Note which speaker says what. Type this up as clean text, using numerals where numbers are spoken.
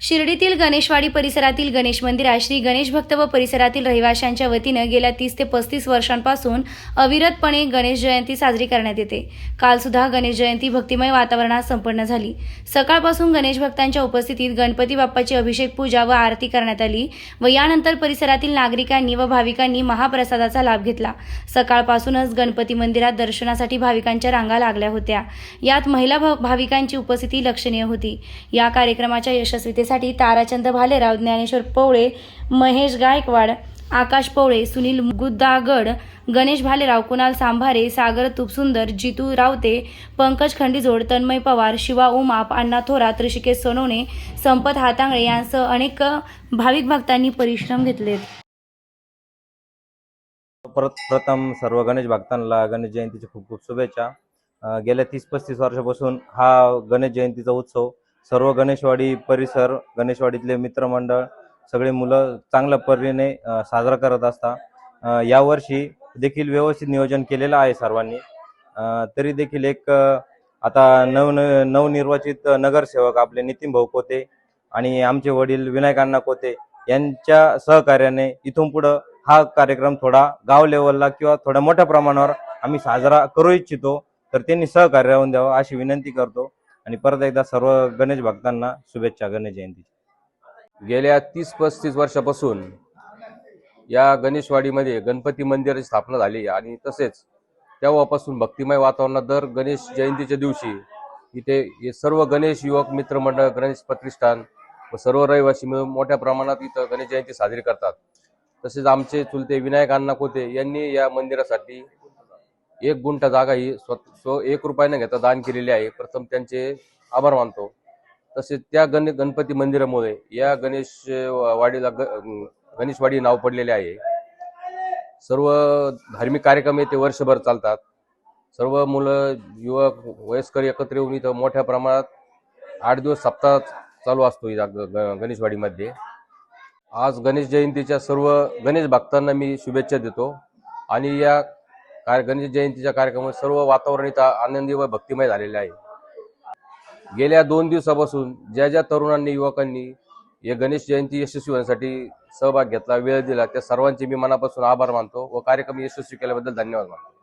Speaker 1: शिर्डीतील गणेशवाडी परिसरातील गणेश मंदिरात श्री गणेश भक्त व परिसरातील रहिवाशांच्या वतीनं गेल्या 30 ते 35 वर्षांपासून अविरतपणे गणेश जयंती साजरी करण्यात येते। काल सुद्धा गणेश जयंती भक्तिमय वातावरणात संपन्न झाली। सकाळपासून गणेश भक्तांच्या उपस्थितीत गणपती बाप्पाची अभिषेक पूजा व आरती करण्यात आली व यानंतर परिसरातील नागरिकांनी व भाविकांनी महाप्रसादाचा लाभ घेतला। सकाळपासूनच गणपती मंदिरात दर्शनासाठी भाविकांच्या रांगा लागल्या होत्या। यात महिला भाविकांची उपस्थिती लक्षणीय होती। या कार्यक्रमाच्या यशस्वीतेसाठी ताराचंद भालेराव, ज्ञानेश्वर पवळे, महेश गायकवाड, आकाश पवळे, सुनील गुद्दागड, गणेश भालेराव, कुणाल सांभारे, सागर तुपसुंदर, जितू रावते, पंकज खंडीजोड, तन्मय पवार, शिवा उमाप, अण्णा थोरात, ऋषिकेश सोनवणे, संपत हातांगळे यांसह अनेक भाविक भक्तांनी परिश्रम घेतलेत।
Speaker 2: प्रथम सर्व गणेश भक्तांना गणेश जयंतीच्या खूप खूप शुभेच्छा। गेल्या 30-35 वर्षापासून हा गणेश जयंतीचा उत्सव सर्व गणेशवाडी परिसर, गणेशवाडीतले मित्रमंडळ, सगळे मुलं चांगल्या परीने साजरा करत असतात। यावर्षी देखील व्यवस्थित नियोजन केलेलं आहे सर्वांनी। तरी देखील एक आता नवनिर्वाचित नगरसेवक आपले नितीन भाऊ कोते आणि आमचे वडील विनायक अण्णा कोते यांच्या सहकार्याने इथून पुढं हा कार्यक्रम थोडा गाव लेवलला किंवा थोड्या मोठ्या प्रमाणावर आम्ही साजरा करू इच्छितो, तर त्यांनी सहकार्य राहून द्यावं अशी विनंती करतो। आणि परत एकदा सर्व गणेश भक्तांना शुभेच्छा गणेश जयंती।
Speaker 3: गेल्या 30-35 वर्षापासून या गणेशवाडीमध्ये गणपती मंदिराची स्थापना झाली आणि तसेच तेव्हापासून भक्तिमय वातावरणात दर गणेश जयंतीच्या दिवशी इथे सर्व गणेश युवक मित्रमंडळ, गणेश प्रतिष्ठान व सर्व रहिवासी मिळून मोठ्या प्रमाणात इथं गणेश जयंती साजरी करतात। तसेच आमचे चुलते विनायक अण्णा कोते यांनी या मंदिरासाठी 1 गुंठा जागा ही 1 रुपया न घेता दान केलेली आहे। प्रथम त्यांचे आभार मानतो। तसेच त्या गणपती मंदिरामुळे या गणेशवाडीला गणेशवाडी नाव पडलेले आहे। सर्व धार्मिक कार्यक्रम येथे वर्षभर चालतात। सर्व मुलं, युवक, वयस्कर एकत्र येऊन इथं मोठ्या प्रमाणात 8 दिवस सप्ताह चालू असतो या गणेशवाडीमध्ये। आज गणेश जयंतीच्या सर्व गणेश भक्तांना मी शुभेच्छा देतो आणि या गणेश जयंतीच्या कार्यक्रमात सर्व वातावरण इथं आनंदी व भक्तिमय झालेले आहे। गेल्या 2 दिवसापासून ज्या तरुणांनी, युवकांनी या गणेश जयंती यशस्वी होण्यासाठी सहभाग घेतला, वेळ दिला, त्या सर्वांचे मी मनापासून आभार मानतो व कार्यक्रम यशस्वी केल्याबद्दल धन्यवाद मानतो।